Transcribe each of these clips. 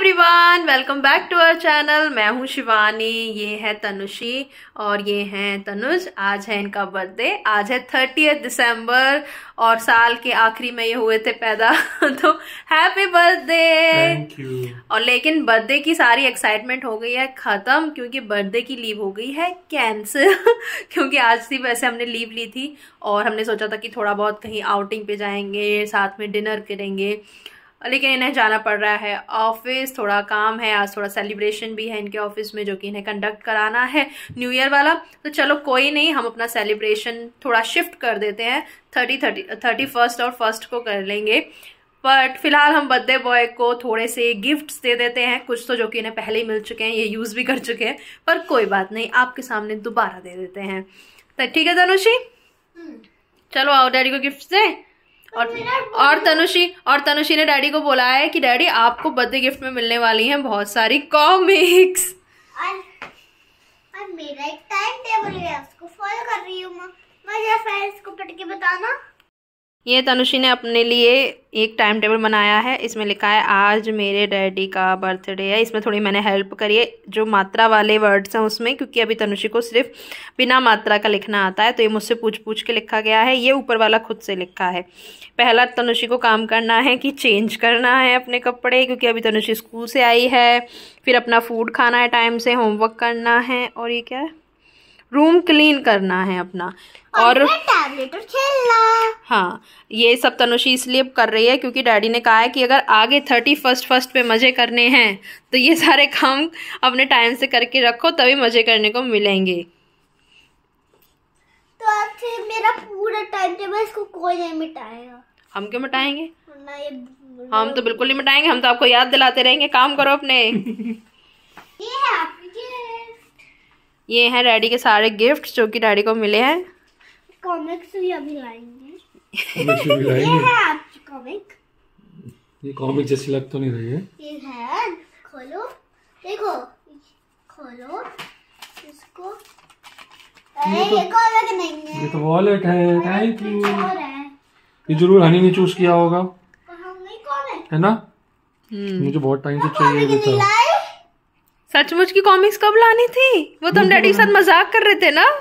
Everyone, welcome back to our channel. मैं हूं शिवानी, ये है तनुषी और ये हैं तनुज। आज है इनका बर्थडे। आज है 30 दिसंबर और साल के आखिरी में ये हुए थे पैदा तो हैप्पी बर्थडे। Thank you. और लेकिन बर्थडे की सारी एक्साइटमेंट हो गई है खत्म, क्योंकि बर्थडे की लीव हो गई है कैंसिल क्योंकि आज थी, वैसे हमने लीव ली थी और हमने सोचा था कि थोड़ा बहुत कहीं आउटिंग पे जाएंगे, साथ में डिनर करेंगे, लेकिन इन्हें जाना पड़ रहा है ऑफिस। थोड़ा काम है, आज थोड़ा सेलिब्रेशन भी है इनके ऑफिस में जो कि इन्हें कंडक्ट कराना है न्यू ईयर वाला। तो चलो कोई नहीं, हम अपना सेलिब्रेशन थोड़ा शिफ्ट कर देते हैं, 31st और 1st को कर लेंगे। बट फिलहाल हम बर्थडे बॉय को थोड़े से गिफ्ट्स दे देते हैं, कुछ तो जो कि इन्हें पहले ही मिल चुके हैं, ये यूज़ भी कर चुके हैं, पर कोई बात नहीं, आपके सामने दोबारा दे देते हैं। तो ठीक है तनुषी, चलो आओ डैडी को गिफ्ट दे। और तनुषी ने डैडी को बोला है कि डैडी आपको बर्थडे गिफ्ट में मिलने वाली हैं बहुत सारी कॉमिक्स। और मेरा एक टाइम टेबल है, उसको फॉलो कर रही हूँ मैं जरा फ्रेंड्स को पढ़ के बताना। ये तनुषी ने अपने लिए एक टाइम टेबल बनाया है, इसमें लिखा है आज मेरे डैडी का बर्थडे है। इसमें थोड़ी मैंने हेल्प करी है जो मात्रा वाले वर्ड्स हैं उसमें, क्योंकि अभी तनुषी को सिर्फ बिना मात्रा का लिखना आता है, तो ये मुझसे पूछ पूछ के लिखा गया है। ये ऊपर वाला खुद से लिखा है। पहला तनुषी को काम करना है कि चेंज करना है अपने कपड़े, क्योंकि अभी तनुषी स्कूल से आई है। फिर अपना फूड खाना है टाइम से, होमवर्क करना है, और ये क्या है, रूम क्लीन करना है अपना, और टैबलेट और खेलना। हाँ, ये सब तनुषी इसलिए कर रही है क्योंकि डैडी ने कहा है कि अगर आगे 31st पे मजे करने हैं तो ये सारे काम अपने टाइम से करके रखो, तभी मजे करने को मिलेंगे। तो आज से मेरा पूरा टाइम टेबल, इसको कोई नहीं मिटाएगा। हम क्यों मिटाएंगे? वरना ये हम तो बिल्कुल नहीं मिटाएंगे, हम तो आपको याद दिलाते रहेंगे, काम करो अपने। ये है आपकी गिफ्ट। ये हैं डैडी के सारे गिफ्ट जो कि डैडी को मिले हैं। कॉमिक्स भी अभी लाएंगे। ये ये है आपकी कॉमिक। ये कॉमिक जैसी लग तो नहीं रही है। ये है, खोलो, देखो, खोलो इसको। अरे ये कॉमिक नहीं है, ये तो वॉलेट है। Thank you. और है ये जरूर हनी ने चूज किया होगा, नहीं कॉमिक है ना? मुझे बहुत टाइम से चाहिए भी था। सचमुच की कॉमिक्स कब लानी थी? वो तो हम डैडी के साथ मजाक कर रहे थे ना।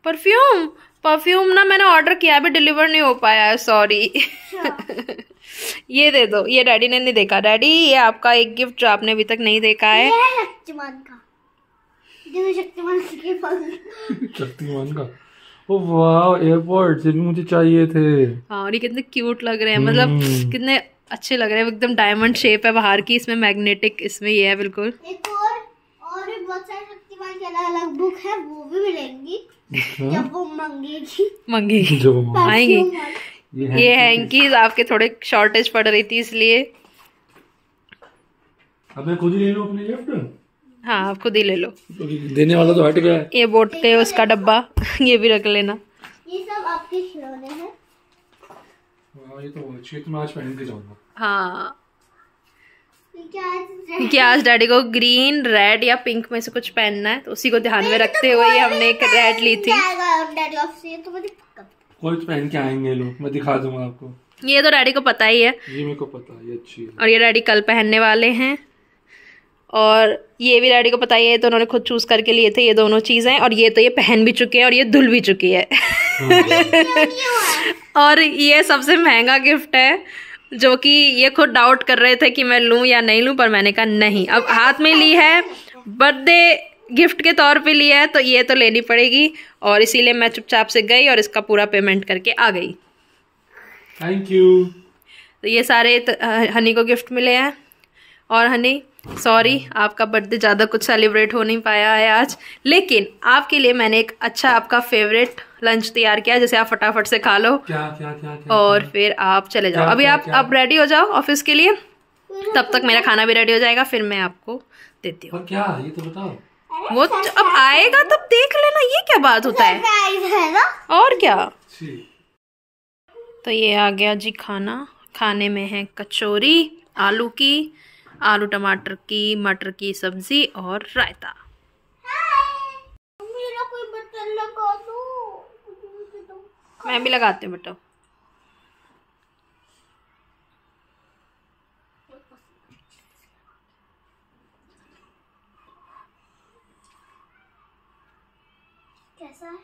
परफ्यूम ना मैंने ऑर्डर किया, अभी डिलीवर नहीं हो पाया है, सॉरी। ये दे दो, ये डैडी ने नहीं देखा। डैडी, ये आपका एक गिफ्ट जो आपने अभी तक नहीं देखा है। ये है शक्तिमान का, शक्तिमान का। ओ वाह, एयरपोर्ट्स मुझे चाहिए थे। हाँ, और ये कितने क्यूट लग रहे हैं, मतलब कितने अच्छे लग रहे हैं, एकदम डायमंड शेप है बाहर की, इसमें मैग्नेटिक, इसमें ये है बिल्कुल। एक और भी बहुत सारे शक्तिमान के अलग अलग बुक है, वो भी मिलेंगी जब वो मंगेगी जो आएंगी। ये है इनकी, आपके थोड़े शॉर्टेज पड़ रही थी इसलिए। अब मैं खुद ही ले लूं अपने गिफ्ट? हाँ, आप खुद ही ले लो। तो देने वाला तो हट गया है। ये बोट के उसका डब्बा ये भी रख लेना। ये सब आपके खिलौने हैं। वाह, ये तो अच्छी है, तो मैं आज पहन के जाऊंगा। हाँ, क्योंकि आज डैडी को ग्रीन, रेड या पिंक में से कुछ पहनना है, तो उसी को ध्यान में रखते हुए हमने एक रेड ली थी। कोई तो पहन के आएंगे लोग, मैं दिखा दूंगा आपको। ये तो डैडी को पता ही है, ये मेरे को पता है, ये अच्छी है। और ये डैडी कल पहनने वाले हैं, और ये भी डैडी को पता ही है, तो उन्होंने खुद चूज करके लिए थे ये दोनों चीजें। और ये तो ये पहन भी चुके हैं और ये धुल भी चुकी है। और ये सबसे महंगा गिफ्ट है, जो कि ये खुद डाउट कर रहे थे कि मैं लूं या नहीं लूं, पर मैंने कहा नहीं, अब हाथ में ली है, बर्थडे गिफ्ट के तौर पे लिया है, तो ये तो लेनी पड़ेगी। और इसीलिए मैं चुपचाप से गई और इसका पूरा पेमेंट करके आ गई। Thank you. तो ये सारे हनी को गिफ्ट मिले हैं। और हनी, सॉरी, आपका बर्थडे ज़्यादा कुछ सेलिब्रेट हो नहीं पाया है आज, लेकिन आपके लिए मैंने एक अच्छा आपका फेवरेट लंच तैयार किया, जैसे आप फटाफट से खा लो। क्या और फिर आप चले जाओ। अभी आप रेडी हो जाओ ऑफिस के लिए, तब तक मेरा खाना भी रेडी हो जाएगा, फिर मैं आपको देती हूँ। क्या ये तो बताओ। वो अब आएगा तब देख लेना, ये क्या बात होता है ना? और क्या। तो ये आ गया जी खाना। खाने में है कचौरी आलू की, आलू टमाटर की, मटर की सब्जी और रायता। मेरा कोई बर्तन लगा दो। मैं भी लगाती हूँ बेटा। कैसा है?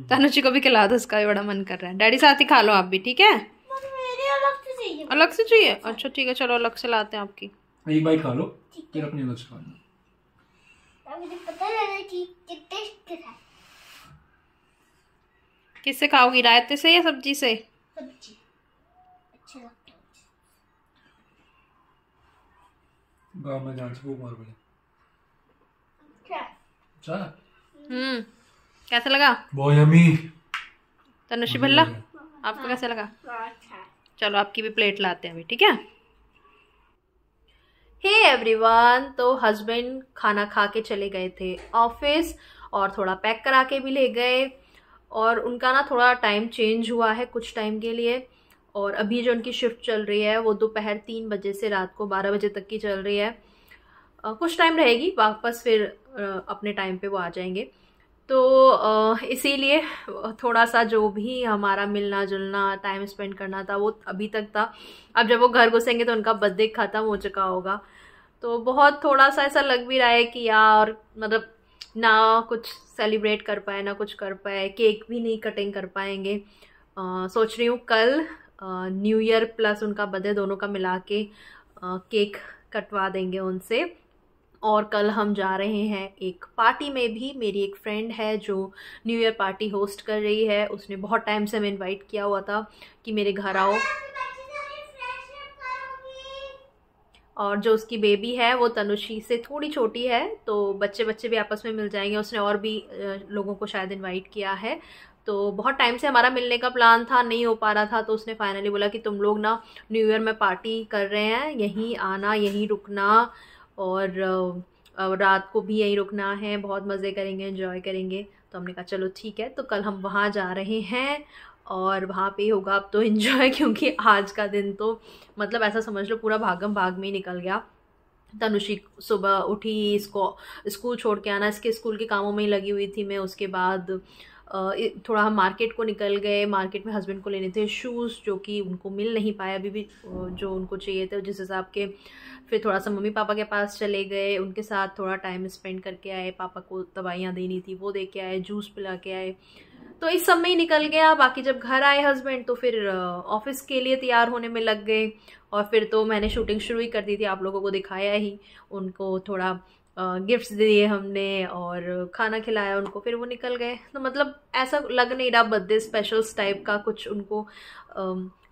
तनुषी को भी खिला दो, उसका भी बड़ा मन कर रहा है। डैडी साथ ही खा लो आप भी, ठीक है? मेरे अलग से चाहिए। अलग से चाहिए? अच्छा ठीक है, चलो अलग से लाते हैं आपकी। एक बाइट खा लो फिर अपनी अलग से खा लो। मुझे पता लगा कि टेस्ट है। किससे खाओगी, रायते से या सब्जी से? सब्जी अच्छा लगता है। गाँव में जान से भूख मार पड़े। क्या? कैसा लगा? बहुत यम्मी। तनुषी भल्ला आपको कैसा लगा? चलो आपकी भी प्लेट लाते हैं अभी, ठीक है? हे एवरीवन, तो हस्बैंड खाना खा के चले गए थे ऑफिस और थोड़ा पैक करा के भी ले गए, और उनका ना थोड़ा टाइम चेंज हुआ है कुछ टाइम के लिए, और अभी जो उनकी शिफ्ट चल रही है वो दोपहर 3 बजे से रात को 12 बजे तक की चल रही है। कुछ टाइम रहेगी, वापस फिर अपने टाइम पे वो आ जाएंगे। तो इसीलिए थोड़ा सा जो भी हमारा मिलना जुलना टाइम स्पेंड करना था वो अभी तक था। अब जब वो घर घुसेंगे तो उनका बर्थडे ख़त्म हो चुका होगा, तो बहुत थोड़ा सा ऐसा लग भी रहा है कि यार मतलब ना कुछ सेलिब्रेट कर पाए ना कुछ कर पाए, केक भी नहीं कटिंग कर पाएंगे। सोच रही हूँ कल न्यू ईयर प्लस उनका बर्थडे दोनों का मिला के केक कटवा देंगे उनसे। और कल हम जा रहे हैं एक पार्टी में भी। मेरी एक फ्रेंड है जो न्यू ईयर पार्टी होस्ट कर रही है, उसने बहुत टाइम से हमें इनवाइट किया हुआ था कि मेरे घर आओ। और जो उसकी बेबी है वो तनुषी से थोड़ी छोटी है, तो बच्चे भी आपस में मिल जाएंगे। उसने और भी लोगों को शायद इनवाइट किया है। तो बहुत टाइम से हमारा मिलने का प्लान था, नहीं हो पा रहा था, तो उसने फाइनली बोला कि तुम लोग ना न्यू ईयर में पार्टी कर रहे हैं, यहीं आना यहीं रुकना, और रात को भी यहीं रुकना है, बहुत मज़े करेंगे एंजॉय करेंगे। तो हमने कहा चलो ठीक है, तो कल हम वहाँ जा रहे हैं और वहाँ पे होगा अब तो एंजॉय, क्योंकि आज का दिन तो मतलब ऐसा समझ लो पूरा भागम भाग में ही निकल गया। तनुषी सुबह उठी, इसको स्कूल छोड़ के आना, इसके स्कूल के कामों में ही लगी हुई थी मैं। उसके बाद थोड़ा हम मार्केट को निकल गए। मार्केट में हस्बैंड को लेने थे शूज़, जो कि उनको मिल नहीं पाए अभी भी जो उनको चाहिए थे जिस हिसाब के। फिर थोड़ा सा मम्मी पापा के पास चले गए, उनके साथ थोड़ा टाइम स्पेंड करके आए। पापा को दवाइयाँ देनी थी वो दे के आए, जूस पिला के आए, तो इस सब में ही निकल गया। बाकी जब घर आए हस्बैंड तो फिर ऑफिस के लिए तैयार होने में लग गए, और फिर तो मैंने शूटिंग शुरू ही कर दी थी, आप लोगों को दिखाया ही। उनको थोड़ा गिफ्ट्स दिए हमने और खाना खिलाया उनको, फिर वो निकल गए। तो मतलब ऐसा लग नहीं रहा बर्थडे स्पेशल्स टाइप का कुछ उनको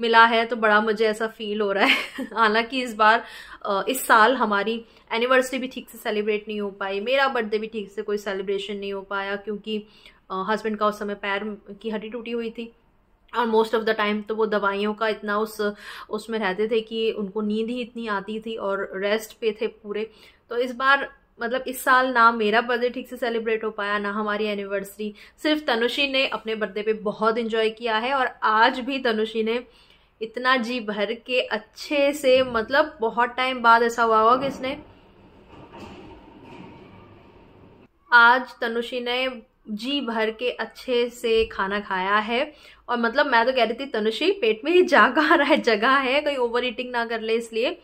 मिला है, तो बड़ा मुझे ऐसा फील हो रहा है। हालांकि इस बार इस साल हमारी एनिवर्सरी भी ठीक से सेलिब्रेट नहीं हो पाई, मेरा बर्थडे भी ठीक से कोई सेलिब्रेशन नहीं हो पाया, क्योंकि हस्बैंड का उस समय पैर की हड्डी टूटी हुई थी, और मोस्ट ऑफ द टाइम तो वो दवाइयों का इतना उसमें रहते थे कि उनको नींद ही इतनी आती थी और रेस्ट पे थे पूरे। तो इस बार मतलब इस साल ना मेरा बर्थडे ठीक से सेलिब्रेट हो पाया, ना हमारी एनिवर्सरी। सिर्फ तनुषी ने अपने बर्थडे पे बहुत एंजॉय किया है, और आज भी तनुषी ने इतना जी भर के अच्छे से, मतलब बहुत टाइम बाद ऐसा हुआ होगा कि इसने आज तनुषी ने जी भर के अच्छे से खाना खाया है। और मतलब मैं तो कह रही थी तनुषी पेट में ही जगह है, कहीं ओवर ईटिंग ना कर ले इसलिए।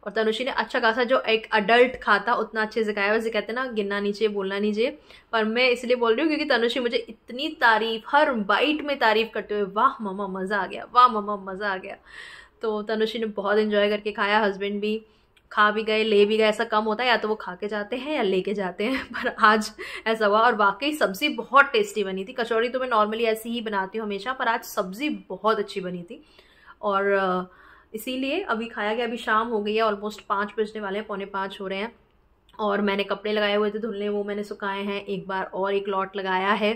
और तनुषी ने अच्छा खासा जो एक अडल्ट खाता उतना अच्छे से खाया। वैसे कहते हैं ना गिनना नहीं चाहिए बोलना नहीं चाहिए, पर मैं इसलिए बोल रही हूँ क्योंकि तनुषी मुझे इतनी तारीफ, हर बाइट में तारीफ करते हुए, वाह मम्मा मज़ा आ गया, वाह मम्मा मज़ा आ गया। तो तनुषी ने बहुत एंजॉय करके खाया, हस्बैंड भी खा भी गए ले भी गए। ऐसा कम होता है, या तो वो खा के जाते हैं या लेके जाते हैं, पर आज ऐसा हुआ। और वाकई सब्ज़ी बहुत टेस्टी बनी थी। कचौड़ी तो मैं नॉर्मली ऐसी ही बनाती हूँ हमेशा, पर आज सब्ज़ी बहुत अच्छी बनी थी। और इसीलिए अभी खाया गया। अभी शाम हो गई है, ऑलमोस्ट 5 बजने वाले हैं, 4:45 हो रहे हैं। और मैंने कपड़े लगाए हुए थे धुलने, वो मैंने सुखाए हैं एक बार, और एक लॉट लगाया है।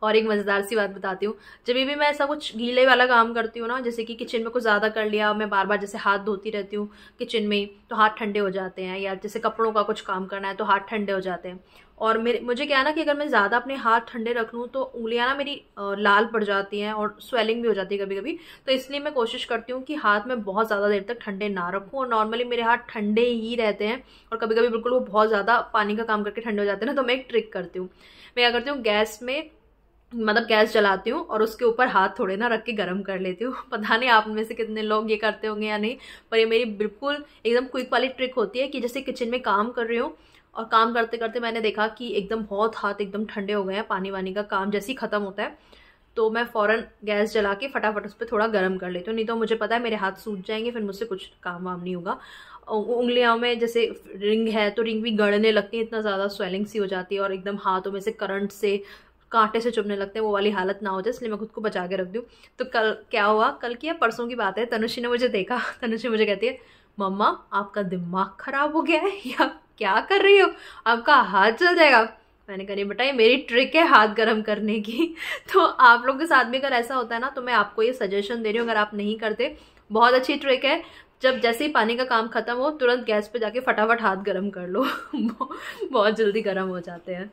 और एक मज़ेदार सी बात बताती हूँ, जब भी मैं ऐसा कुछ गीले वाला काम करती हूँ ना, जैसे कि किचन में कुछ ज़्यादा कर लिया, मैं बार बार जैसे हाथ धोती रहती हूँ किचन में, तो हाथ ठंडे हो जाते हैं, या जैसे कपड़ों का कुछ काम करना है तो हाथ ठंडे हो जाते हैं। और मुझे क्या है ना कि अगर मैं ज़्यादा अपने हाथ ठंडे रख लूँ तो उंगलियाँ ना मेरी लाल पड़ जाती हैं और स्वेलिंग भी हो जाती है कभी कभी। तो इसलिए मैं कोशिश करती हूँ कि हाथ में बहुत ज़्यादा देर तक ठंडे ना रखूँ, और नॉर्मली मेरे हाथ ठंडे ही रहते हैं। और कभी कभी बिल्कुल वो बहुत ज़्यादा पानी का काम करके ठंडे हो जाते हैं ना, तो मैं एक ट्रिक करती हूँ। मैं क्या करती हूँ, गैस में मतलब गैस जलाती हूँ और उसके ऊपर हाथ थोड़े ना रख के गर्म कर लेती हूँ। पता नहीं आप में से कितने लोग ये करते होंगे या नहीं, पर ये मेरी बिल्कुल एकदम क्विक वाली ट्रिक होती है कि जैसे किचन में काम कर रही हूँ और काम करते करते मैंने देखा कि एकदम बहुत हाथ एकदम ठंडे हो गए हैं, पानी वानी का काम जैसे ही ख़त्म होता है तो मैं फ़ौरन गैस जला के फटाफट उस पर थोड़ा गर्म कर लेती हूँ, नहीं तो मुझे पता है मेरे हाथ सूज जाएंगे, फिर मुझसे कुछ काम वाम नहीं होगा। उंगलियों में जैसे रिंग है तो रिंग भी गड़ने लगती है, इतना ज़्यादा स्वेलिंग सी हो जाती है और एकदम हाथों में से करंट से कांटे से चुभने लगते हैं, वो वाली हालत ना हो जाए, इसलिए मैं खुद को बचा के रख दूँ। तो कल क्या हुआ, कल की या परसों की बात है, तनुषी ने मुझे देखा, तनुषी मुझे कहती है मम्मा आपका दिमाग खराब हो गया है या क्या कर रही हो, आपका हाथ जल जाएगा। मैंने कहा नहीं बेटा ये मेरी ट्रिक है हाथ गर्म करने की। तो आप लोगों के साथ भी अगर ऐसा होता है ना तो मैं आपको ये सजेशन दे रही हूँ, अगर आप नहीं करते बहुत अच्छी ट्रिक है, जब जैसे ही पानी का काम खत्म हो तुरंत गैस पे जाके फटाफट हाथ गर्म कर लो बहुत जल्दी गर्म हो जाते हैं।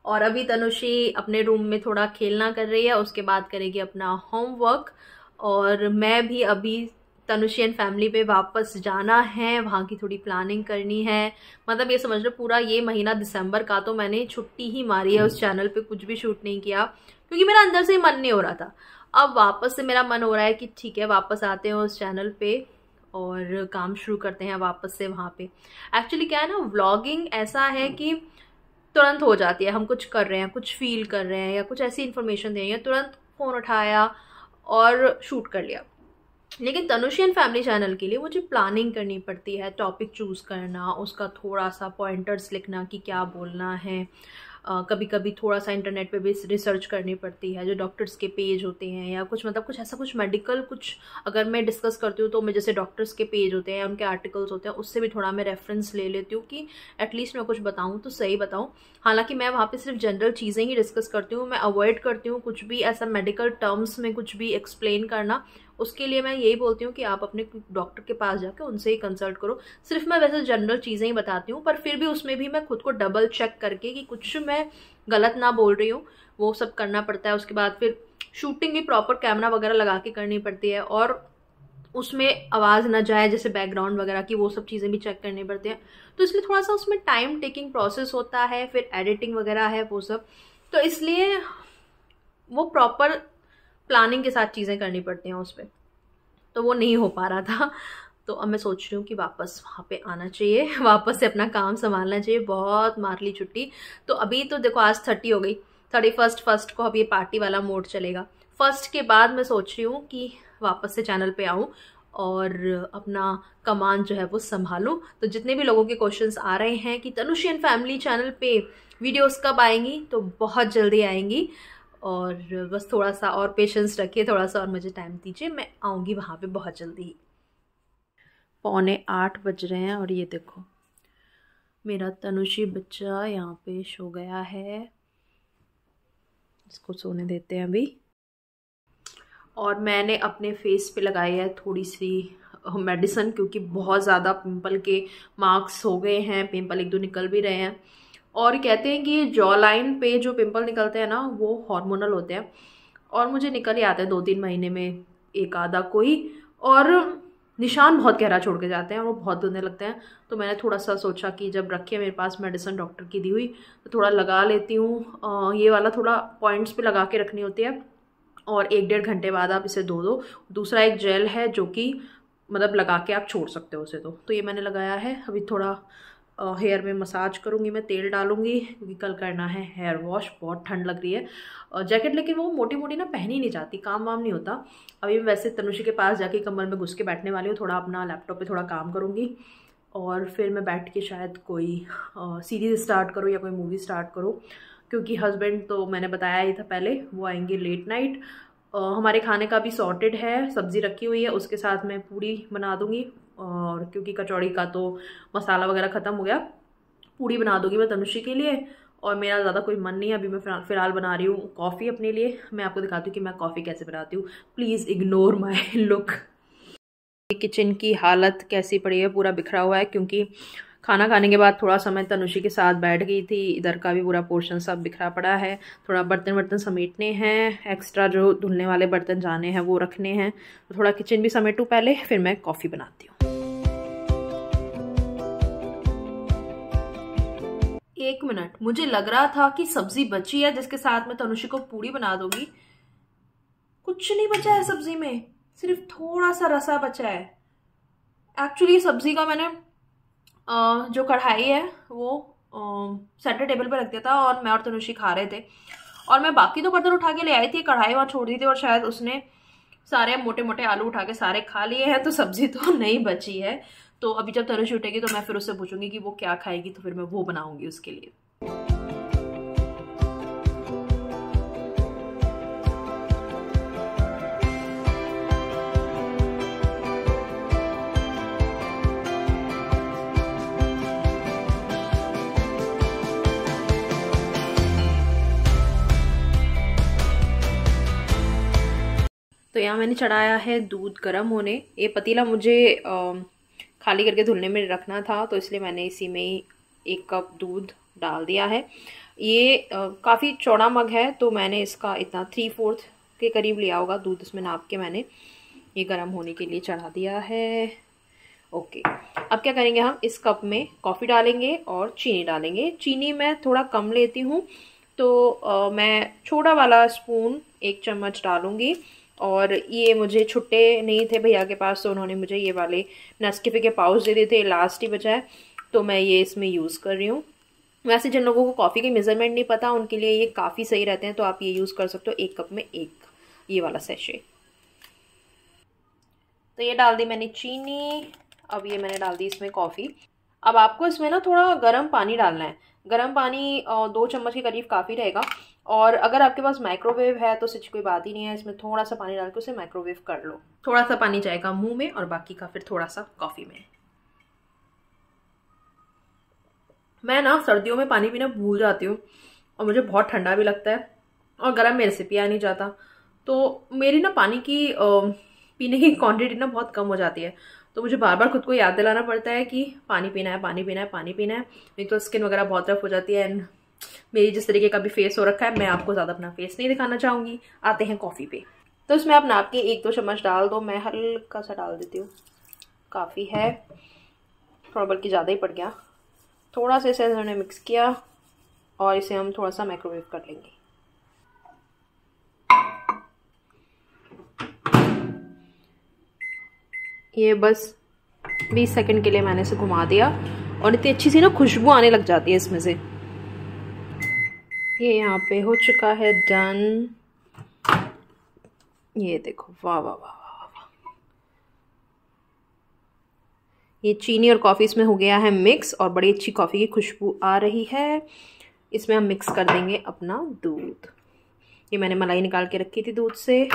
और अभी तनुषी अपने रूम में थोड़ा खेलना कर रही है, उसके बाद करेगी अपना होमवर्क, और मैं भी अभी तनुषी एंड फैमिली पे वापस जाना है, वहाँ की थोड़ी प्लानिंग करनी है। मतलब ये समझ लो पूरा ये महीना दिसंबर का तो मैंने छुट्टी ही मारी है, उस चैनल पे कुछ भी शूट नहीं किया क्योंकि मेरा अंदर से मन नहीं हो रहा था। अब वापस से मेरा मन हो रहा है कि ठीक है वापस आते हैं उस चैनल पे और काम शुरू करते हैं वापस से वहाँ पे। एक्चुअली क्या है ना, व्लॉगिंग ऐसा है कि तुरंत हो जाती है, हम कुछ कर रहे हैं, कुछ फील कर रहे हैं या कुछ ऐसी इन्फॉर्मेशन दे रही है, तुरंत फ़ोन उठाया और शूट कर लिया। लेकिन तनुषी एंड फैमिली चैनल के लिए मुझे प्लानिंग करनी पड़ती है, टॉपिक चूज़ करना, उसका थोड़ा सा पॉइंटर्स लिखना कि क्या बोलना है, कभी कभी थोड़ा सा इंटरनेट पे भी रिसर्च करनी पड़ती है, जो डॉक्टर्स के पेज होते हैं या कुछ मतलब कुछ ऐसा कुछ मेडिकल कुछ अगर मैं डिस्कस करती हूँ तो मैं जैसे डॉक्टर्स के पेज होते हैं उनके आर्टिकल्स होते हैं उससे भी थोड़ा मैं रेफरेंस ले लेती हूँ कि एटलीस्ट मैं कुछ बताऊँ तो सही बताऊँ। हालांकि मैं वहाँ पे सिर्फ जनरल चीज़ें ही डिस्कस करती हूँ, मैं अवॉइड करती हूँ कुछ भी ऐसा मेडिकल टर्म्स में कुछ भी एक्सप्लेन करना। उसके लिए मैं यही बोलती हूँ कि आप अपने डॉक्टर के पास जाकर उनसे ही कंसल्ट करो। सिर्फ मैं वैसे जनरल चीज़ें ही बताती हूँ, पर फिर भी उसमें भी मैं खुद को डबल चेक करके कि कुछ मैं गलत ना बोल रही हूँ वो सब करना पड़ता है। उसके बाद फिर शूटिंग भी प्रॉपर कैमरा वगैरह लगा के करनी पड़ती है और उसमें आवाज़ ना जाए जैसे बैकग्राउंड वगैरह की, वो सब चीज़ें भी चेक करनी पड़ती हैं। तो इसलिए थोड़ा सा उसमें टाइम टेकिंग प्रोसेस होता है, फिर एडिटिंग वगैरह है वो सब, तो इसलिए वो प्रॉपर प्लानिंग के साथ चीज़ें करनी पड़ती हैं उस पर, तो वो नहीं हो पा रहा था। तो अब मैं सोच रही हूँ कि वापस वहाँ पे आना चाहिए, वापस से अपना काम संभालना चाहिए। बहुत मार ली छुट्टी, तो अभी तो देखो आज 30 हो गई, 31 को अब ये पार्टी वाला मोड चलेगा। फर्स्ट के बाद मैं सोच रही हूँ कि वापस से चैनल पे आऊँ और अपना कमान जो है वो संभालूँ। तो जितने भी लोगों के क्वेश्चंस आ रहे हैं कि तनुषी एंड फैमिली चैनल पे वीडियोस कब आएंगी, तो बहुत जल्दी आएंगी, और बस थोड़ा सा और पेशेंस रखिए, थोड़ा सा और मुझे टाइम दीजिए, मैं आऊँगी वहाँ पे बहुत जल्दी। 7:45 बज रहे हैं और ये देखो मेरा तनुषी बच्चा यहाँ पे सो गया है, इसको सोने देते हैं अभी। और मैंने अपने फेस पे लगाई है थोड़ी सी मेडिसिन, क्योंकि बहुत ज़्यादा पिंपल के मार्क्स हो गए हैं, पिंपल 1-2 निकल भी रहे हैं। और कहते हैं कि जॉ लाइन पे जो पिंपल निकलते हैं ना वो हार्मोनल होते हैं, और मुझे निकल ही आते हैं 2-3 महीने में एक आधा कोई, और निशान बहुत गहरा छोड़ के जाते हैं और वो बहुत धुंधले लगते हैं। तो मैंने थोड़ा सा सोचा कि जब रखी है मेरे पास मेडिसिन डॉक्टर की दी हुई तो थोड़ा लगा लेती हूँ। ये वाला थोड़ा पॉइंट्स पे लगा के रखनी होती है और 1-1.5 घंटे बाद आप इसे धो दो। दूसरा एक जेल है जो कि मतलब लगा के आप छोड़ सकते हो उसे, तो ये मैंने लगाया है। अभी थोड़ा हेयर में मसाज करूँगी, मैं तेल डालूंगी क्योंकि कल करना है हेयर वॉश। बहुत ठंड लग रही है, जैकेट लेकिन वो मोटी मोटी ना पहनी नहीं जाती, काम वाम नहीं होता। अभी मैं वैसे तनुषी के पास जाके कमर में घुस के बैठने वाली हूँ, थोड़ा अपना लैपटॉप पे थोड़ा काम करूँगी और फिर मैं बैठ के शायद कोई सीरीज़ स्टार्ट करूँ या कोई मूवी स्टार्ट करूँ, क्योंकि हस्बैंड तो मैंने बताया ही था पहले वो आएंगे लेट नाइट। हमारे खाने का भी सॉर्टेड है, सब्ज़ी रखी हुई है, उसके साथ मैं पूड़ी बना दूँगी, और क्योंकि कचौड़ी का तो मसाला वगैरह ख़त्म हो गया, पूड़ी बना दूँगी मैं तनुषी के लिए। और मेरा ज़्यादा कोई मन नहीं है अभी, मैं फ़िलहाल बना रही हूँ कॉफ़ी अपने लिए। मैं आपको दिखाती हूँ कि मैं कॉफ़ी कैसे बनाती हूँ, please ignore my look. Kitchen की हालत कैसी पड़ी है, पूरा बिखरा हुआ है, क्योंकि खाना खाने के बाद थोड़ा समय तनुषी के साथ बैठ गई थी। इधर का भी पूरा पोर्शन सब बिखरा पड़ा है, थोड़ा बर्तन समेटने हैं, एक्स्ट्रा जो धुलने वाले बर्तन जाने हैं वो रखने हैं, तो थोड़ा किचन भी समेटूँ पहले, फिर मैं कॉफ़ी बनाती हूँ। 1 मिनट, मुझे लग रहा था कि सब्जी बची है जिसके साथ मैं तनुषी को पूरी बना दूंगी। कुछ नहीं बचा है सब्जी में, सिर्फ थोड़ा सा रसा बचा है। एक्चुअली सब्जी का मैंने जो कढ़ाई है वो सेंटर टेबल पर रख दिया था और मैं और तनुषी खा रहे थे, और मैं बाकी तो बर्तन उठा के ले आई थी, कढ़ाई वहाँ छोड़ दी थी, और शायद उसने सारे मोटे मोटे आलू उठा के सारे खा लिए हैं, तो सब्जी तो नहीं बची है। तो अभी जब तनुषी उठेगी तो मैं फिर उससे पूछूंगी कि वो क्या खाएगी, तो फिर मैं वो बनाऊंगी उसके लिए। तो यहाँ मैंने चढ़ाया है दूध गर्म होने। ये पतीला मुझे खाली करके धुलने में रखना था, तो इसलिए मैंने इसी में ही 1 कप दूध डाल दिया है। ये काफ़ी चौड़ा मग है, तो मैंने इसका इतना 3/4 के करीब लिया होगा दूध, इसमें नाप के मैंने ये गर्म होने के लिए चढ़ा दिया है। ओके, अब क्या करेंगे, हम इस कप में कॉफ़ी डालेंगे और चीनी डालेंगे। चीनी मैं थोड़ा कम लेती हूँ, तो मैं छोटा वाला स्पून 1 चम्मच डालूँगी। और ये मुझे छुट्टे नहीं थे भैया के पास, तो उन्होंने मुझे ये वाले नेस्कैफे के पाउच दे दिए थे, लास्ट ही बचा है, तो मैं ये इसमें यूज़ कर रही हूँ। वैसे जिन लोगों को कॉफ़ी के मेज़रमेंट नहीं पता उनके लिए ये काफ़ी सही रहते हैं, तो आप ये यूज़ कर सकते हो। 1 कप में 1 ये वाला सैशे। तो ये डाल दी मैंने चीनी। अब ये मैंने डाल दी इसमें कॉफ़ी। अब आपको इसमें ना थोड़ा गर्म पानी डालना है। गर्म पानी 2 चम्मच के करीब काफ़ी रहेगा। और अगर आपके पास माइक्रोवेव है तो सच कोई बात ही नहीं है, इसमें थोड़ा सा पानी डाल के उसे माइक्रोवेव कर लो। थोड़ा सा पानी जाएगा मुंह में और बाकी का फिर थोड़ा सा कॉफ़ी में। मैं ना सर्दियों में पानी पीना भूल जाती हूँ और मुझे बहुत ठंडा भी लगता है और गर्म मेरे से पिया नहीं जाता, तो मेरी ना पानी की पीने की क्वांटिटी ना बहुत कम हो जाती है। तो मुझे बार बार खुद को याद दिलाना पड़ता है कि पानी पीना है, पानी पीना है, पानी पीना है, नहीं तो स्किन वगैरह बहुत रफ हो जाती है। एंड मेरी जिस तरीके का भी फेस हो रखा है, मैं आपको ज़्यादा अपना फेस नहीं दिखाना चाहूँगी। आते हैं कॉफ़ी पे। तो इसमें आप नाप के 1-2 चम्मच डाल दो। मैं हल्का सा डाल देती हूँ, काफ़ी है, थोड़ा बल्कि ज़्यादा ही पड़ गया। थोड़ा सा इसे हमने मिक्स किया और इसे हम थोड़ा सा माइक्रोवेव कर लेंगे। ये बस 20 सेकंड के लिए मैंने इसे घुमा दिया और इतनी अच्छी सी ना खुशबू आने लग जाती है इसमें से। ये यहाँ पे हो चुका है डन। ये देखो, वाह वाह वाह वाह वाह। ये चीनी और कॉफ़ी इसमें हो गया है मिक्स और बड़ी अच्छी कॉफ़ी की खुशबू आ रही है। इसमें हम मिक्स कर देंगे अपना दूध। ये मैंने मलाई निकाल के रखी थी दूध से।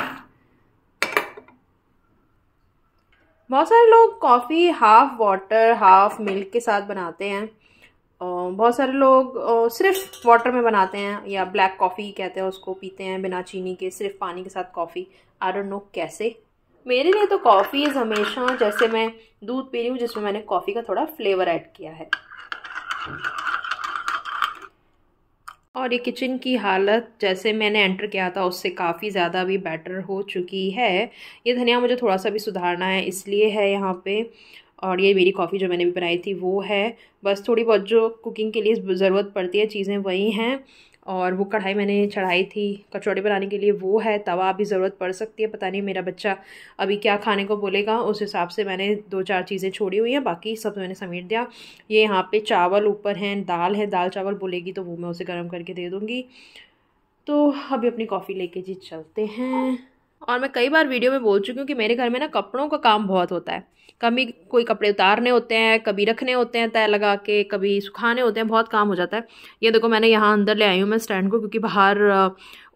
बहुत सारे लोग coffee half water half milk के साथ बनाते हैं, बहुत सारे लोग सिर्फ वाटर में बनाते हैं, या ब्लैक कॉफ़ी कहते हैं उसको, पीते हैं बिना चीनी के, सिर्फ पानी के साथ कॉफ़ी। आई डोंट नो कैसे। मेरे लिए तो कॉफ़ी इज़ हमेशा जैसे मैं दूध पी रही हूँ जिसमें मैंने कॉफ़ी का थोड़ा फ्लेवर ऐड किया है। और ये किचन की हालत जैसे मैंने एंटर किया था उससे काफ़ी ज़्यादा भी बेटर हो चुकी है। ये धनिया मुझे थोड़ा सा भी सुधारना है, इसलिए है यहाँ पे। और ये मेरी कॉफ़ी जो मैंने भी बनाई थी वो है। बस थोड़ी बहुत जो कुकिंग के लिए ज़रूरत पड़ती है चीज़ें वही हैं। और वो कढ़ाई मैंने चढ़ाई थी कचौड़ी बनाने के लिए, वो है। तवा भी ज़रूरत पड़ सकती है, पता नहीं मेरा बच्चा अभी क्या खाने को बोलेगा, उस हिसाब से मैंने 2-4 चीज़ें छोड़ी हुई हैं, बाकी सब मैंने समेट दिया। ये यहाँ पे चावल ऊपर हैं, दाल है, दाल चावल बोलेगी तो वो मैं उसे गर्म करके दे दूँगी। तो अभी अपनी कॉफ़ी लेके जी चलते हैं। और मैं कई बार वीडियो में बोल चुकी हूँ कि मेरे घर में ना कपड़ों का काम बहुत होता है। कभी कोई कपड़े उतारने होते हैं, कभी रखने होते हैं तय लगा के, कभी सुखाने होते हैं, बहुत काम हो जाता है। ये देखो मैंने यहाँ अंदर ले आई हूँ मैं स्टैंड को, क्योंकि बाहर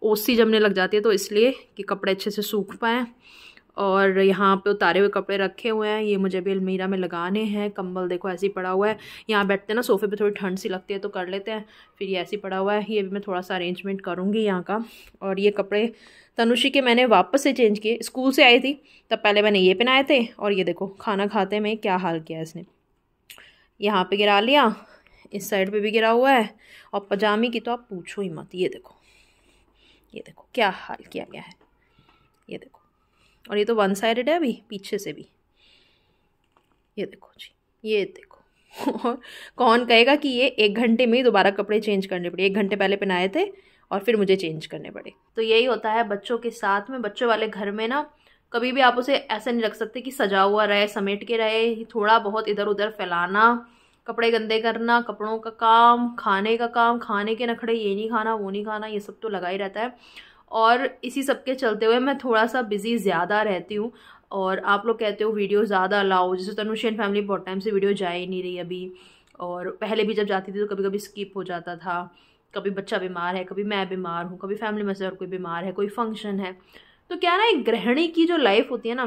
ओसी जमने लग जाती है, तो इसलिए कि कपड़े अच्छे से सूख पाएँ। और यहाँ पे उतारे हुए कपड़े रखे हुए हैं, ये मुझे भी अलमीरा में लगाने हैं। कंबल देखो ऐसे ही पड़ा हुआ है, यहाँ बैठते हैं ना सोफ़े पे, थोड़ी ठंड सी लगती है तो कर लेते हैं, फिर ये ऐसे ही पड़ा हुआ है। ये भी मैं थोड़ा सा अरेंजमेंट करूँगी यहाँ का। और ये कपड़े तनुषी के मैंने वापस से चेंज किए, स्कूल से आई थी तब पहले मैंने ये पहनाए थे, और ये देखो खाना खाते में क्या हाल किया इसने, यहाँ पे गिरा लिया, इस साइड पे भी गिरा हुआ है, और पजामी की तो आप पूछो ही मत। ये देखो क्या हाल किया गया है, ये देखो। और ये तो 1 साइडेड है, अभी पीछे से भी ये देखो जी, ये देखो। और कौन कहेगा कि ये 1 घंटे में ही दोबारा कपड़े चेंज करने पड़े। 1 घंटे पहले पहनाए थे और फिर मुझे चेंज करने पड़े। तो यही होता है बच्चों के साथ में। बच्चों वाले घर में ना कभी भी आप उसे ऐसा नहीं रख सकते कि सजा हुआ रहे, समेट के रहे। थोड़ा बहुत इधर उधर फैलाना, कपड़े गंदे करना, कपड़ों का काम, खाने का काम, खाने के नखड़े, ये नहीं खाना वो नहीं खाना, ये सब तो लगा ही रहता है। और इसी सब के चलते हुए मैं थोड़ा सा बिजी ज़्यादा रहती हूँ। और आप लोग कहते हो वीडियो ज़्यादा लाओ, जैसे तनुषी एंड फैमिली बहुत टाइम से वीडियो जा ही नहीं रही अभी। और पहले भी जब जाती थी तो कभी कभी स्किप हो जाता था, कभी बच्चा बीमार है, कभी मैं बीमार हूँ, कभी फैमिली में से और कोई बीमार है, कोई फंक्शन है। तो क्या ना, एक गृहिणी की जो लाइफ होती है ना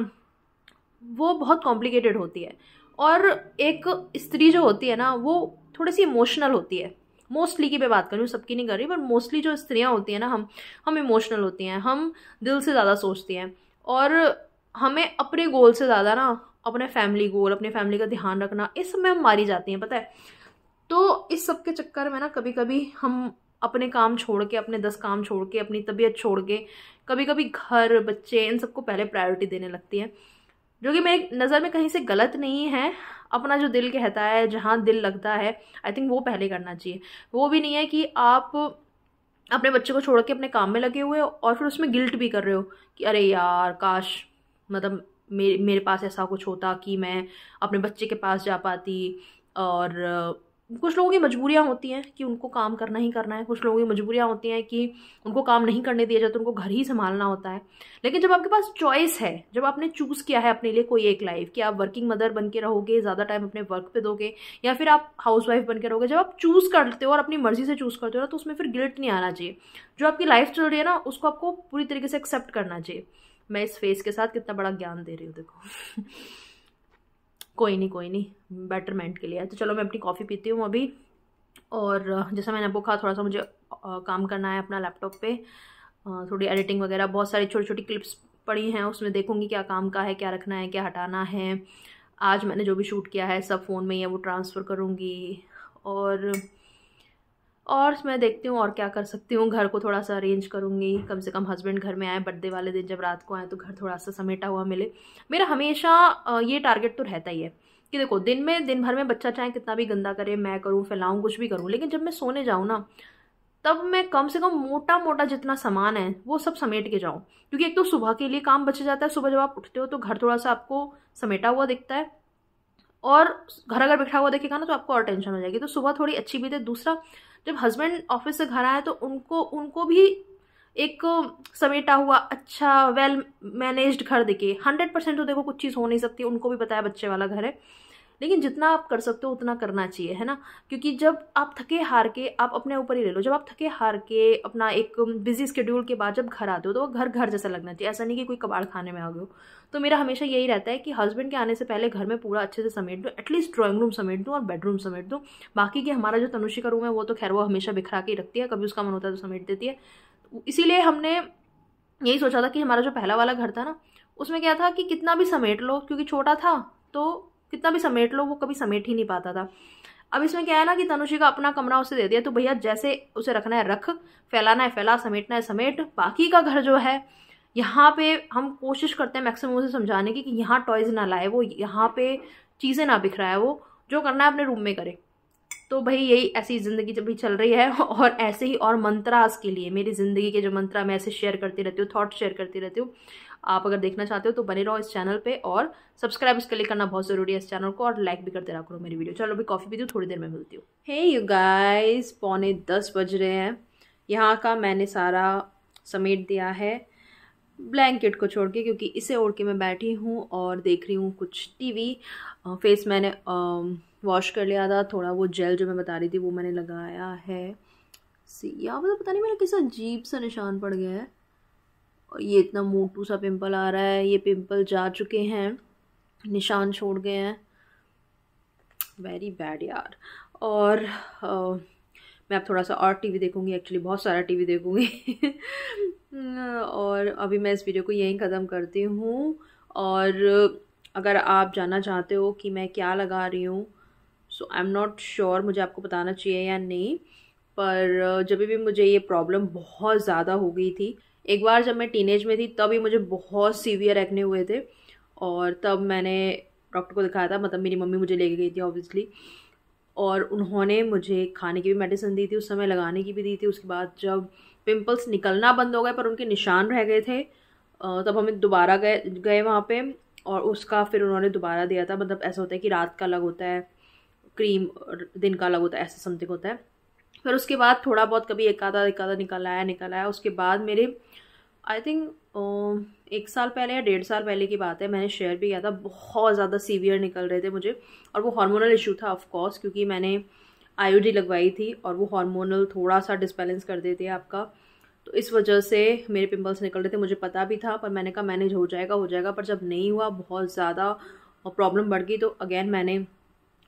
वो बहुत कॉम्प्लिकेटेड होती है। और एक स्त्री जो होती है ना वो थोड़ी सी इमोशनल होती है। मोस्टली की मैं बात कर रही हूँ, सबकी नहीं कर रही, पर मोस्टली जो स्त्रियाँ होती हैं ना हम इमोशनल होती हैं, हम दिल से ज़्यादा सोचती हैं। और हमें अपने गोल से ज़्यादा ना अपने फैमिली गोल, अपने फैमिली का ध्यान रखना, इस सब में हम मारी जाती हैं, पता है। तो इस सब के चक्कर में ना कभी कभी हम अपने काम छोड़ के, अपने 10 काम छोड़ के, अपनी तबीयत छोड़ के, कभी कभी घर, बच्चे, इन सबको पहले प्रायोरिटी देने लगती है, जो कि मेरी नज़र में कहीं से गलत नहीं है। अपना जो दिल कहता है, जहाँ दिल लगता है, आई थिंक वो पहले करना चाहिए। वो भी नहीं है कि आप अपने बच्चे को छोड़ के अपने काम में लगे हुए हो और फिर उसमें गिल्ट भी कर रहे हो कि अरे यार काश मतलब मेरे पास ऐसा कुछ होता कि मैं अपने बच्चे के पास जा पाती। और कुछ लोगों की मजबूरियां होती हैं कि उनको काम करना ही करना है, कुछ लोगों की मजबूरियां होती हैं कि उनको काम नहीं करने दिया जाता, उनको घर ही संभालना होता है। लेकिन जब आपके पास चॉइस है, जब आपने चूज़ किया है अपने लिए कोई एक लाइफ, कि आप वर्किंग मदर बन के रहोगे, ज़्यादा टाइम अपने वर्क पे दोगे, या फिर आप हाउसवाइफ बन के रहोगे, जब आप चूज़ करते हो और अपनी मर्जी से चूज़ करते हो ना, तो उसमें फिर गिल्ट नहीं आना चाहिए। जो आपकी लाइफ चल रही है ना उसको आपको पूरी तरीके से एक्सेप्ट करना चाहिए। मैं इस फेस के साथ कितना बड़ा ज्ञान दे रही हूँ, देखो। कोई नहीं, बेटरमेंट के लिए है। तो चलो मैं अपनी कॉफ़ी पीती हूँ अभी। और जैसा मैंने आपको कहा, थोड़ा सा मुझे काम करना है अपना लैपटॉप पे, थोड़ी एडिटिंग वगैरह, बहुत सारी छोटी छोटी क्लिप्स पड़ी हैं, उसमें देखूंगी क्या काम का है, क्या रखना है, क्या हटाना है। आज मैंने जो भी शूट किया है सब फ़ोन में ही है, वो ट्रांसफ़र करूँगी। और मैं देखती हूँ और क्या कर सकती हूँ। घर को थोड़ा सा अरेंज करूँगी, कम से कम हस्बैंड घर में आए बर्थडे वाले दिन, जब रात को आए तो घर थोड़ा सा समेटा हुआ मिले। मेरा हमेशा ये टारगेट तो रहता ही है कि देखो दिन भर में बच्चा चाहे कितना भी गंदा करे, मैं करूँ, फैलाऊँ, कुछ भी करूँ, लेकिन जब मैं सोने जाऊँ ना तब मैं कम से कम मोटा मोटा जितना सामान है वो सब समेट के जाऊँ। क्योंकि एक तो सुबह के लिए काम बच जाता है, सुबह जब आप उठते हो तो घर थोड़ा सा आपको समेटा हुआ दिखता है, और घर अगर बिखरा हुआ दिखेगा ना तो आपको और टेंशन हो जाएगी। तो सुबह थोड़ी अच्छी भी थी। दूसरा, जब हस्बैंड ऑफिस से घर आए तो उनको भी एक समेटा हुआ अच्छा वेल मैनेज्ड घर दिखे। 100% तो देखो कुछ चीज़ हो नहीं सकती, उनको भी पता है बच्चे वाला घर है, लेकिन जितना आप कर सकते हो उतना करना चाहिए, है ना। क्योंकि जब आप थके हार के, आप अपने ऊपर ही ले लो, जब आप थके हार के अपना एक बिजी शेड्यूल के बाद जब घर आते हो तो वो घर जैसा लगना चाहिए, ऐसा नहीं कि कोई कबाड़ खाने में आ गए हो। तो मेरा हमेशा यही रहता है कि हस्बैंड के आने से पहले घर में पूरा अच्छे से समेट दूँ, एटलीस्ट ड्राइंग रूम समेट दूँ और बेडरूम समेट दूँ। बाकी के हमारा जो तनुषी का रूम है वो तो खैर वो हमेशा बिखरा के ही रखती है, कभी उसका मन होता है तो समेट देती है। इसीलिए हमने यही सोचा था कि हमारा जो पहला वाला घर था ना उसमें क्या था कि कितना भी समेट लो, क्योंकि छोटा था तो कितना भी समेट लो वो कभी समेट ही नहीं पाता था। अब इसमें क्या है ना कि तनुषी का अपना कमरा उसे दे दिया, तो भैया जैसे उसे रखना है रख, फैलाना है फैला, समेटना है समेट। बाकी का घर जो है यहाँ पे हम कोशिश करते हैं मैक्सिमम उसे समझाने की कि यहाँ टॉयज ना लाए, वो यहाँ पे चीज़ें ना बिखराए, वो जो करना है अपने रूम में करे। तो भाई यही ऐसी ज़िंदगी जब भी चल रही है। और ऐसे ही और मंत्रास के लिए, मेरी ज़िंदगी के जो मंत्रा मैं ऐसे शेयर करती रहती हूँ, थॉट शेयर करती रहती हूँ। आप अगर देखना चाहते हो तो बने रहो इस चैनल पे, और सब्सक्राइब इसके लिए करना बहुत ज़रूरी है इस चैनल को, और लाइक भी करते रहा करो मेरी वीडियो। चलो अभी कॉफ़ी पीती हूँ, थोड़ी देर में मिलती हूँ। हे यू गाइस, 9:45 बज रहे हैं। यहाँ का मैंने सारा समेट दिया है ब्लैंकेट को छोड़ के, क्योंकि इसे ओढ़ के मैं बैठी हूँ और देख रही हूँ कुछ टीवी। फेस मैंने वॉश कर लिया था, थोड़ा वो जेल जो मैं बता रही थी वो मैंने लगाया है। यहाँ पर पता नहीं मेरा किस अजीब सा निशान पड़ गया है, और ये इतना मोटू सा पिंपल आ रहा है। ये पिंपल जा चुके हैं, निशान छोड़ गए हैं, वेरी बैड यार। और मैं अब थोड़ा सा और टीवी देखूंगी, एक्चुअली बहुत सारा टीवी देखूंगी। और अभी मैं इस वीडियो को यहीं ख़त्म करती हूँ। और अगर आप जानना चाहते हो कि मैं क्या लगा रही हूँ, सो आई एम नॉट श्योर, मुझे आपको बताना चाहिए या नहीं, पर जब भी मुझे ये प्रॉब्लम बहुत ज़्यादा हो गई थी, एक बार जब मैं टीनेज में थी तभी मुझे बहुत सीवियर एक्ने हुए थे, और तब मैंने डॉक्टर को दिखाया था, मतलब मेरी मम्मी मुझे लेके गई थी ऑब्वियसली। और उन्होंने मुझे खाने की भी मेडिसिन दी थी, उस समय लगाने की भी दी थी। उसके बाद जब पिंपल्स निकलना बंद हो गए पर उनके निशान रह गए थे, तब हमें दोबारा गए वहाँ पे, और उसका फिर उन्होंने दोबारा दिया था। मतलब ऐसा होता है कि रात का अलग होता है क्रीम, दिन का अलग होता है, ऐसा समथिंग होता है। फिर उसके बाद थोड़ा बहुत कभी एक आधा निकल आया। उसके बाद मेरे आई थिंक 1 साल पहले या 1.5 साल पहले की बात है, मैंने शेयर भी किया था, बहुत ज़्यादा सीवियर निकल रहे थे मुझे। और वो हार्मोनल इशू था ऑफ कोर्स, क्योंकि मैंने आईयूडी लगवाई थी और वो हार्मोनल थोड़ा सा डिसबैलेंस कर देते हैं आपका, तो इस वजह से मेरे पिंपल्स निकल रहे थे। मुझे पता भी था, पर मैंने कहा मैनेज हो जाएगा। पर जब नहीं हुआ, बहुत ज़्यादा प्रॉब्लम बढ़ गई, तो अगेन मैंने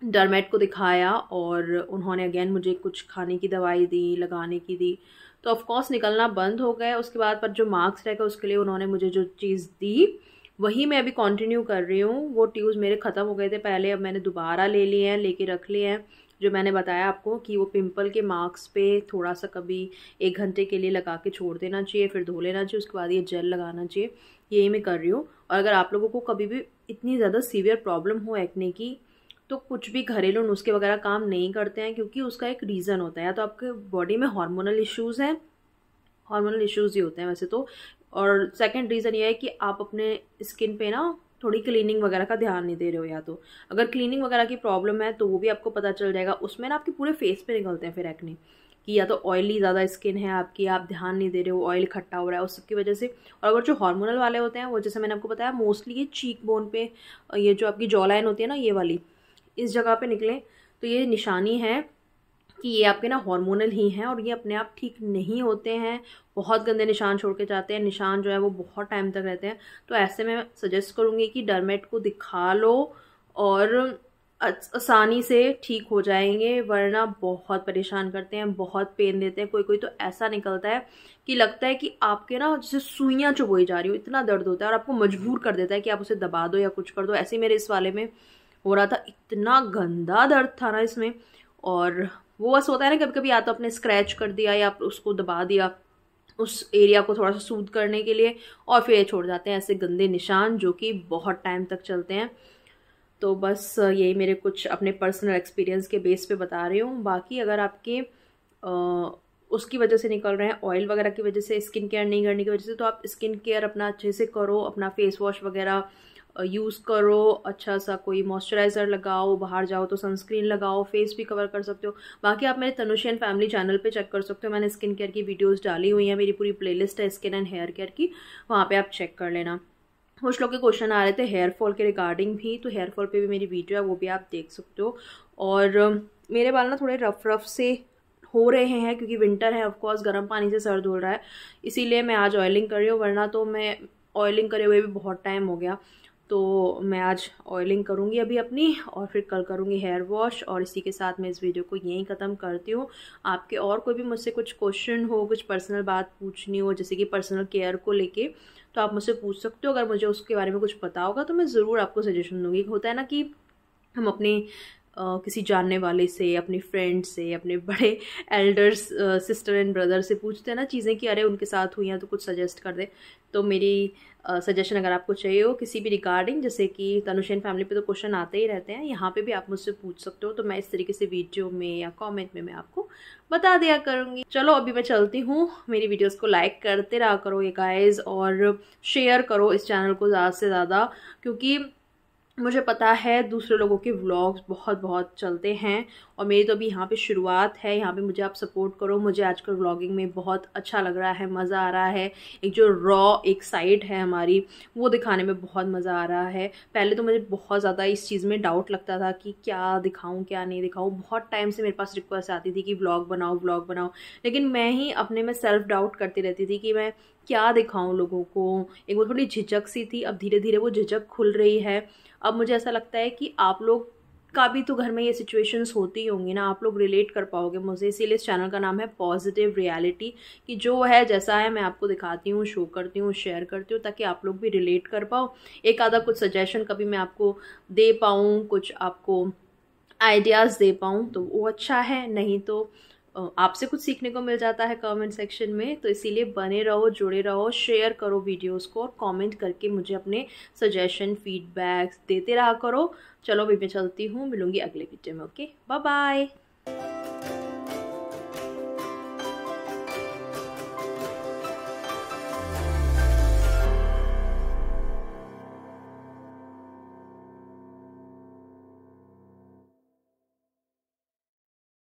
डरमेट को दिखाया और उन्होंने अगेन मुझे कुछ खाने की दवाई दी, लगाने की दी, तो ऑफ कोर्स निकलना बंद हो गया। उसके बाद पर जो मार्क्स रह गए उसके लिए उन्होंने मुझे जो चीज़ दी वही मैं अभी कंटिन्यू कर रही हूँ। वो ट्यूब्स मेरे ख़त्म हो गए थे पहले, अब मैंने दोबारा ले लिए हैं, लेके रख लिए हैं। जो मैंने बताया आपको कि वो पिंपल के मार्क्स पे थोड़ा सा कभी 1 घंटे के लिए लगा के छोड़ देना चाहिए, फिर धो लेना चाहिए, उसके बाद ये जेल लगाना चाहिए। यही मैं कर रही हूँ। और अगर आप लोगों को कभी भी इतनी ज़्यादा सीवियर प्रॉब्लम हो एक्ने की, तो कुछ भी घरेलू नुस्खे वगैरह काम नहीं करते हैं, क्योंकि उसका एक रीज़न होता है। या तो आपके बॉडी में हार्मोनल इश्यूज़ हैं, हार्मोनल इश्यूज़ ही होते हैं वैसे तो। और सेकंड रीज़न ये है कि आप अपने स्किन पे ना थोड़ी क्लीनिंग वगैरह का ध्यान नहीं दे रहे हो। या तो अगर क्लीनिंग वगैरह की प्रॉब्लम है तो वो भी आपको पता चल जाएगा। उसमें ना आपके पूरे फेस पे निकलते हैं फिर एक्ने, कि या तो ऑयली ज़्यादा स्किन है आपकी, आप ध्यान नहीं दे रहे हो, ऑयल इकट्ठा हो रहा है, उस सबकी वजह से। और अगर जो हार्मोनल वाले होते हैं वो, जैसे मैंने आपको बताया, मोस्टली ये चीक बोन पे, ये जो आपकी जॉ लाइन होती है ना, ये वाली, इस जगह पे निकले, तो ये निशानी है कि ये आपके ना हार्मोनल ही हैं, और ये अपने आप ठीक नहीं होते हैं। बहुत गंदे निशान छोड़ के जाते हैं, निशान जो है वो बहुत टाइम तक रहते हैं। तो ऐसे में सजेस्ट करूँगी कि डरमेट को दिखा लो और आसानी से ठीक हो जाएंगे, वरना बहुत परेशान करते हैं, बहुत पेन देते हैं। कोई तो ऐसा निकलता है कि लगता है कि आपके ना जैसे सुइयाँ चुभोई जा रही हो, इतना दर्द होता है, और आपको मजबूर कर देता है कि आप उसे दबा दो या कुछ कर दो। ऐसे मेरे इस वाले में हो रहा था, इतना गंदा दर्द था ना इसमें। और वो बस होता है ना, कभी कभी या तो आपने स्क्रैच कर दिया या उसको दबा दिया उस एरिया को थोड़ा सा सूद करने के लिए, और फिर ये छोड़ जाते हैं ऐसे गंदे निशान जो कि बहुत टाइम तक चलते हैं। तो बस यही मेरे कुछ अपने पर्सनल एक्सपीरियंस के बेस पे बता रही हूँ। बाकी अगर आपके उसकी वजह से निकल रहे हैं, ऑयल वगैरह की वजह से, स्किन केयर नहीं करने की वजह से, तो आप स्किन केयर अपना अच्छे से करो, अपना फेस वॉश वगैरह यूज़ करो, अच्छा सा कोई मॉइस्चराइज़र लगाओ, बाहर जाओ तो सनस्क्रीन लगाओ, फेस भी कवर कर सकते हो। बाकी आप मेरे तनुषी फैमिली चैनल पे चेक कर सकते हो, मैंने स्किन केयर की वीडियोस डाली हुई हैं, मेरी पूरी प्लेलिस्ट है स्किन एंड हेयर केयर की, वहाँ पे आप चेक कर लेना। कुछ लोग के क्वेश्चन आ रहे थे हेयर फॉल के रिगार्डिंग भी, तो हेयर फॉल पे भी मेरी वीडियो है, वो भी आप देख सकते हो। और मेरे बाल ना थोड़े रफ से हो रहे हैं, क्योंकि विंटर है, ऑफकोर्स गर्म पानी से सर धुल रहा है, इसीलिए मैं आज ऑयलिंग कर रही हूँ, वरना तो मैं ऑयलिंग करे हुए भी बहुत टाइम हो गया। तो मैं आज ऑयलिंग करूँगी अभी अपनी, और फिर कल करूँगी हेयर वॉश। और इसी के साथ मैं इस वीडियो को यहीं ख़त्म करती हूँ। आपके और कोई भी मुझसे कुछ क्वेश्चन हो, कुछ पर्सनल बात पूछनी हो, जैसे कि पर्सनल केयर को लेके, तो आप मुझसे पूछ सकते हो। अगर मुझे उसके बारे में कुछ पता होगा तो मैं ज़रूर आपको सजेशन दूँगी। होता है ना कि हम अपने किसी जानने वाले से, अपने फ्रेंड से, अपने बड़े एल्डर्स, सिस्टर एंड ब्रदर से पूछते हैं ना चीज़ें कि अरे उनके साथ हुई हैं तो कुछ सजेस्ट कर दे। तो मेरी सजेशन अगर आपको चाहिए हो किसी भी रिगार्डिंग, जैसे कि तनुषी फैमिली पे तो क्वेश्चन आते ही रहते हैं, यहाँ पे भी आप मुझसे पूछ सकते हो, तो मैं इस तरीके से वीडियो में या कमेंट में मैं आपको बता दिया करूँगी। चलो अभी मैं चलती हूँ, मेरी वीडियोस को लाइक करते रहा करो ये गाइज, और शेयर करो इस चैनल को ज़्यादा से ज़्यादा, क्योंकि मुझे पता है दूसरे लोगों के व्लॉग्स बहुत चलते हैं, और मेरी तो अभी यहाँ पे शुरुआत है। यहाँ पे मुझे आप सपोर्ट करो। मुझे आजकल व्लॉगिंग में बहुत अच्छा लग रहा है, मज़ा आ रहा है। एक जो रॉ एक साइड है हमारी, वो दिखाने में बहुत मज़ा आ रहा है। पहले तो मुझे बहुत ज़्यादा इस चीज़ में डाउट लगता था कि क्या दिखाऊँ क्या नहीं दिखाऊँ। बहुत टाइम से मेरे पास रिक्वेस्ट आती थी कि व्लॉग बनाओ, लेकिन मैं ही अपने में सेल्फ डाउट करती रहती थी कि मैं क्या दिखाऊँ लोगों को। एक वो थोड़ी झिझक सी थी, अब धीरे धीरे वो झिझक खुल रही है। अब मुझे ऐसा लगता है कि आप लोग का भी तो घर में ये सिचुएशंस होती होंगी ना, आप लोग रिलेट कर पाओगे मुझे। इसीलिए इस चैनल का नाम है पॉजिटिव रियलिटी, कि जो है जैसा है मैं आपको दिखाती हूँ, शो करती हूँ, शेयर करती हूँ, ताकि आप लोग भी रिलेट कर पाओ। एक आधा कुछ सजेशन कभी मैं आपको दे पाऊँ, कुछ आपको आइडियाज़ दे पाऊँ तो वो अच्छा है, नहीं तो आपसे कुछ सीखने को मिल जाता है कमेंट सेक्शन में। तो इसीलिए बने रहो, जुड़े रहो, शेयर करो वीडियोस को और कमेंट करके मुझे अपने सजेशन फीडबैक्स देते रहा करो। चलो अभी मैं चलती हूँ, मिलूंगी अगले वीडियो में। Okay, bye bye.